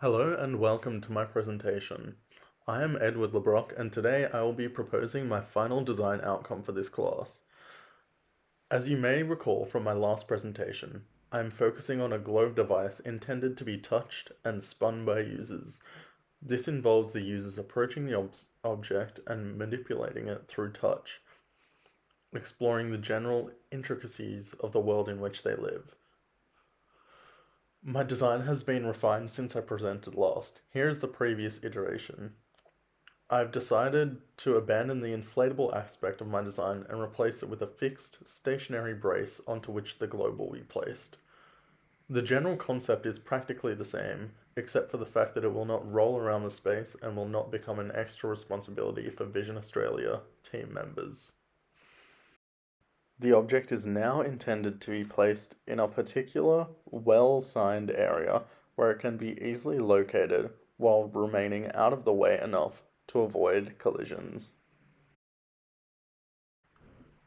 Hello and welcome to my presentation. I am Edward LeBrock and today I will be proposing my final design outcome for this class. As you may recall from my last presentation, I am focusing on a globe device intended to be touched and spun by users. This involves the users approaching the object and manipulating it through touch, exploring the general intricacies of the world in which they live. My design has been refined since I presented last. Here's the previous iteration. I've decided to abandon the inflatable aspect of my design and replace it with a fixed, stationary brace onto which the globe will be placed. The general concept is practically the same, except for the fact that it will not roll around the space and will not become an extra responsibility for Vision Australia team members. The object is now intended to be placed in a particular, well-signed area where it can be easily located while remaining out of the way enough to avoid collisions.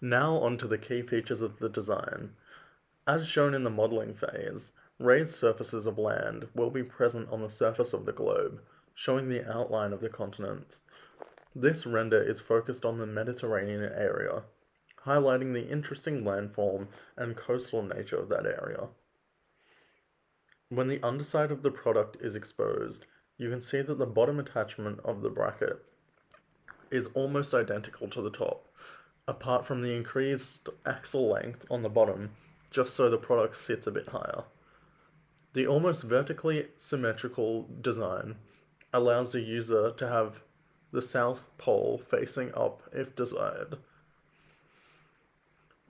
Now onto the key features of the design. As shown in the modeling phase, raised surfaces of land will be present on the surface of the globe, showing the outline of the continent. This render is focused on the Mediterranean area, highlighting the interesting landform and coastal nature of that area. When the underside of the product is exposed, you can see that the bottom attachment of the bracket is almost identical to the top, apart from the increased axle length on the bottom, just so the product sits a bit higher. The almost vertically symmetrical design allows the user to have the south pole facing up if desired.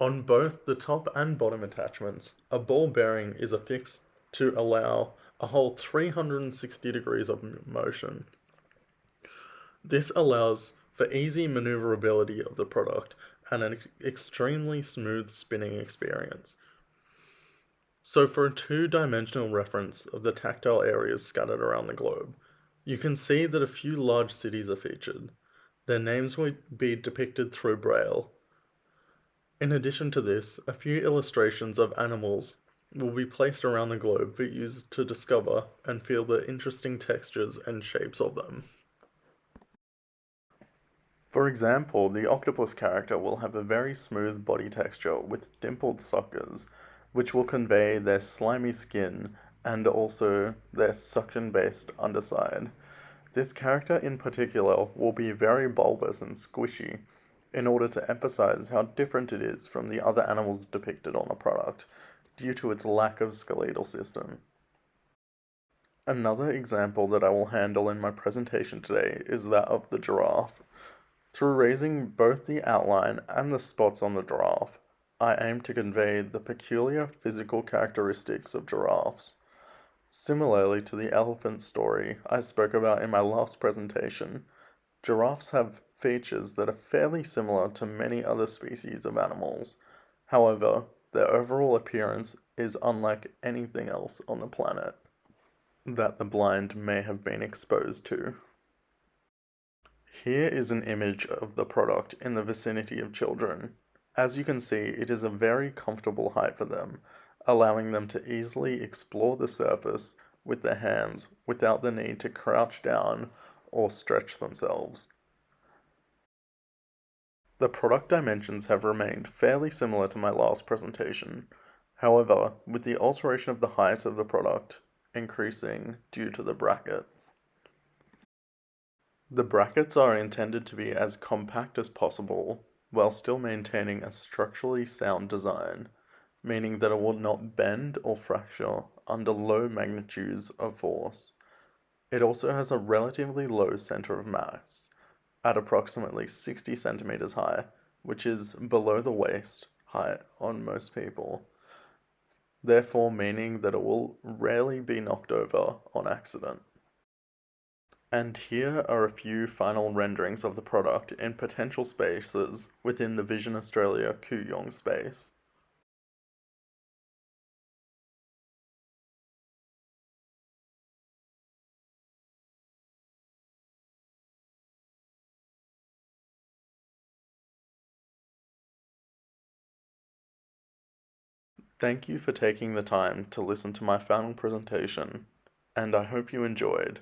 On both the top and bottom attachments, a ball bearing is affixed to allow a whole 360 degrees of motion. This allows for easy maneuverability of the product and an extremely smooth spinning experience. So for a two-dimensional reference of the tactile areas scattered around the globe, you can see that a few large cities are featured. Their names will be depicted through Braille. In addition to this, a few illustrations of animals will be placed around the globe for users to discover and feel the interesting textures and shapes of them. For example, the octopus character will have a very smooth body texture with dimpled suckers, which will convey their slimy skin and also their suction-based underside. This character in particular will be very bulbous and squishy, in order to emphasize how different it is from the other animals depicted on the product, due to its lack of skeletal system. Another example that I will handle in my presentation today is that of the giraffe. Through raising both the outline and the spots on the giraffe, I aim to convey the peculiar physical characteristics of giraffes. Similarly to the elephant story I spoke about in my last presentation, giraffes have features that are fairly similar to many other species of animals. However, their overall appearance is unlike anything else on the planet that the blind may have been exposed to. Here is an image of the product in the vicinity of children. As you can see, it is a very comfortable height for them, allowing them to easily explore the surface with their hands without the need to crouch down or stretch themselves. The product dimensions have remained fairly similar to my last presentation, however, with the alteration of the height of the product increasing due to the bracket. The brackets are intended to be as compact as possible, while still maintaining a structurally sound design, meaning that it will not bend or fracture under low magnitudes of force. It also has a relatively low center of mass, at approximately 60 centimeters high, which is below the waist height on most people, therefore meaning that it will rarely be knocked over on accident. And here are a few final renderings of the product in potential spaces within the Vision Australia Kooyong space. Thank you for taking the time to listen to my final presentation. and I hope you enjoyed.